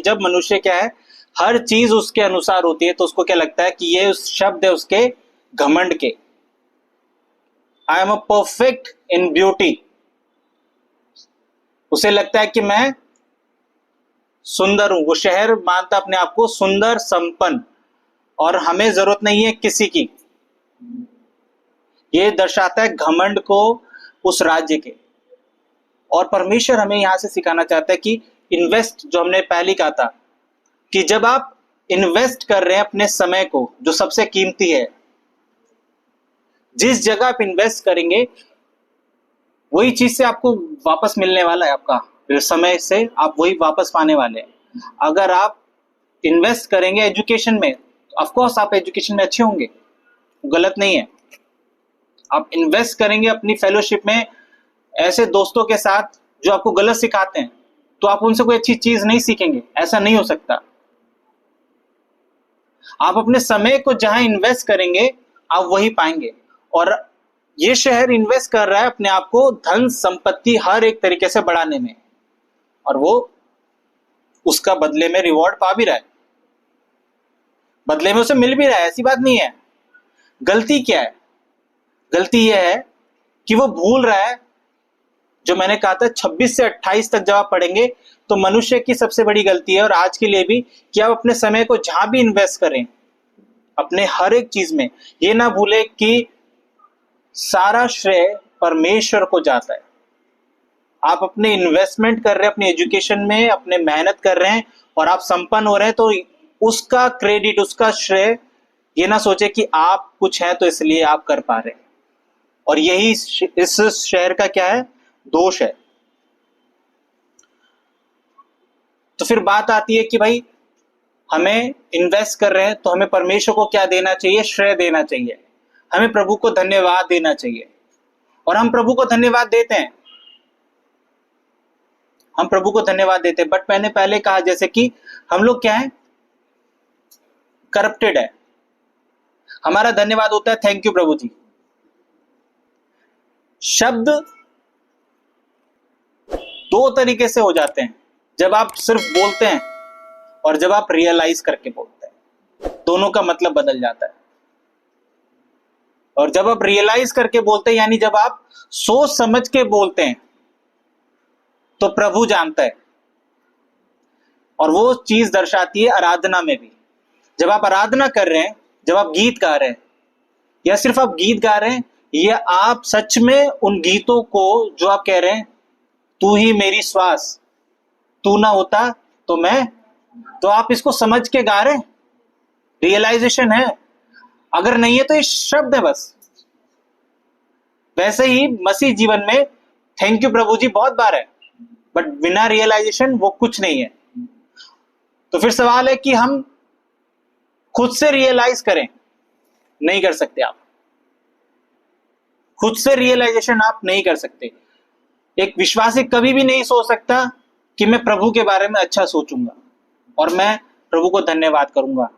जब मनुष्य क्या है, हर चीज उसके अनुसार होती है, तो उसको क्या लगता है कि ये उस शब्द है उसके घमंड के। I am a perfect in beauty. उसे लगता है कि मैं सुंदर हूं। वो शहर मानता अपने आप को सुंदर, संपन्न, और हमें जरूरत नहीं है किसी की। ये दर्शाता है घमंड को उस राज्य के। और परमेश्वर हमें यहां से सिखाना चाहता है कि इन्वेस्ट, जो हमने पहले कहा था कि जब आप इन्वेस्ट कर रहे हैं अपने समय को, जो सबसे कीमती है, जिस जगह आप इन्वेस्ट करेंगे वही चीज से आपको वापस मिलने वाला है। आपका समय से आप वही वापस पाने वाले हैं। अगर आप इन्वेस्ट करेंगे एजुकेशन में, ऑफ कोर्स आप एजुकेशन में अच्छे होंगे, गलत नहीं है। आप इन्वेस्ट करेंगे अपनी फेलोशिप में ऐसे दोस्तों के साथ जो आपको गलत सिखाते हैं, तो आप उनसे कोई अच्छी चीज नहीं सीखेंगे। ऐसा नहीं हो सकता। आप अपने समय को जहां इन्वेस्ट करेंगे आप वही पाएंगे। और ये शहर इन्वेस्ट कर रहा है अपने आप को धन संपत्ति हर एक तरीके से बढ़ाने में, और वो उसका बदले में रिवॉर्ड पा भी रहा है, बदले में उसे मिल भी रहा है। ऐसी बात नहीं है। गलती क्या है? गलती यह है कि वो भूल रहा है, जो मैंने कहा था 26 से 28 तक जब आप पढ़ेंगे तो मनुष्य की सबसे बड़ी गलती है, और आज के लिए भी, कि आप अपने समय को जहां भी इन्वेस्ट करें, अपने हर एक चीज में, ये ना भूले कि सारा श्रेय परमेश्वर को जाता है। आप अपने इन्वेस्टमेंट कर रहे हैं अपने एजुकेशन में, अपने मेहनत कर रहे हैं और आप संपन्न हो रहे हैं, तो उसका क्रेडिट, उसका श्रेय ये ना सोचे कि आप कुछ है तो इसलिए आप कर पा रहे हैं। और यही इस शहर का क्या है? दोष है। तो फिर बात आती है कि भाई हमें इन्वेस्ट कर रहे हैं तो हमें परमेश्वर को क्या देना चाहिए? श्रेय देना चाहिए। हमें प्रभु को धन्यवाद देना चाहिए। और हम प्रभु को धन्यवाद देते हैं, हम प्रभु को धन्यवाद देते हैं। बट मैंने पहले कहा जैसे कि हम लोग क्या है? करप्टेड है। हमारा धन्यवाद होता है थैंक यू प्रभु जी। शब्द दो तरीके से हो जाते हैं, जब आप सिर्फ बोलते हैं और जब आप रियलाइज करके बोलते हैं, दोनों का मतलब बदल जाता है। और जब आप रियलाइज करके बोलते हैं, यानी जब आप सोच समझ के बोलते हैं, तो प्रभु जानता है। और वो चीज दर्शाती है आराधना में भी। जब आप आराधना कर रहे हैं, जब आप गीत गा रहे हैं, या सिर्फ आप गीत गा रहे हैं, या आप सच में उन गीतों को जो आप कह रहे हैं, तू ही मेरी श्वास, तू ना होता तो मैं, तो आप इसको समझ के गा रहे हैं, रियलाइजेशन है। अगर नहीं है तो ये शब्द है बस। वैसे ही मसीह जीवन में थैंक यू प्रभु जी बहुत बार है, बट बिना रियलाइजेशन वो कुछ नहीं है। तो फिर सवाल है कि हम खुद से रियलाइज करें, नहीं कर सकते। आप खुद से रियलाइजेशन आप नहीं कर सकते। एक विश्वासी कभी भी नहीं सोच सकता कि मैं प्रभु के बारे में अच्छा सोचूंगा और मैं प्रभु को धन्यवाद करूंगा।